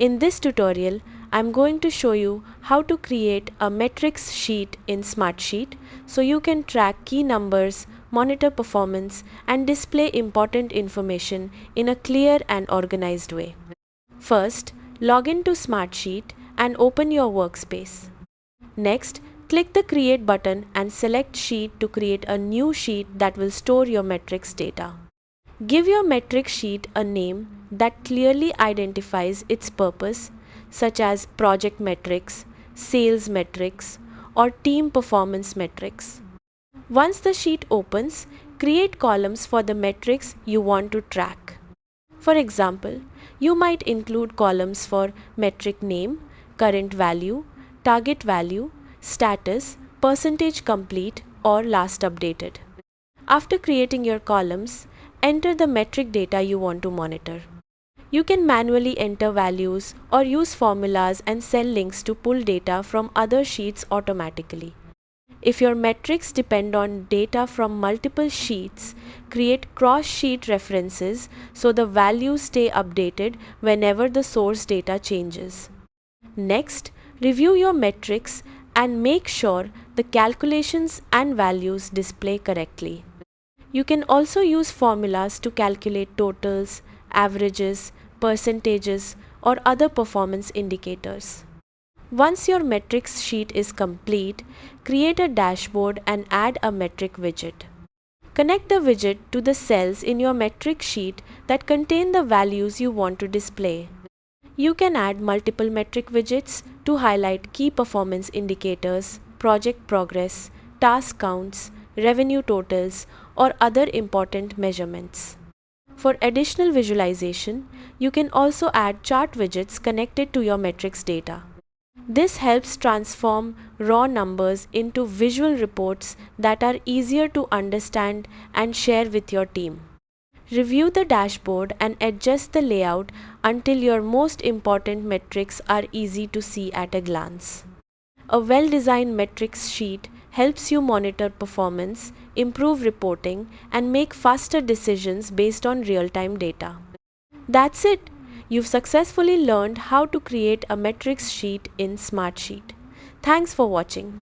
In this tutorial, I'm going to show you how to create a metrics sheet in Smartsheet so you can track key numbers, monitor performance, and display important information in a clear and organized way. First, log in to Smartsheet and open your workspace. Next, click the Create button and select Sheet to create a new sheet that will store your metrics data. Give your metrics sheet a name that clearly identifies its purpose, such as project metrics, sales metrics, or team performance metrics. Once the sheet opens, create columns for the metrics you want to track. For example, you might include columns for metric name, current value, target value, status, percentage complete, or last updated. After creating your columns, enter the metric data you want to monitor. You can manually enter values or use formulas and cell links to pull data from other sheets automatically. If your metrics depend on data from multiple sheets, create cross-sheet references so the values stay updated whenever the source data changes. Next, review your metrics and make sure the calculations and values display correctly. You can also use formulas to calculate totals, averages, percentages, or other performance indicators. Once your metrics sheet is complete, create a dashboard and add a metric widget. Connect the widget to the cells in your metric sheet that contain the values you want to display. You can add multiple metric widgets to highlight key performance indicators, project progress, task counts, revenue totals, or other important measurements. For additional visualization, you can also add chart widgets connected to your metrics data. This helps transform raw numbers into visual reports that are easier to understand and share with your team. Review the dashboard and adjust the layout until your most important metrics are easy to see at a glance. A well-designed metrics sheet helps you monitor performance, improve reporting, and make faster decisions based on real-time data. That's it! You've successfully learned how to create a metrics sheet in Smartsheet. Thanks for watching.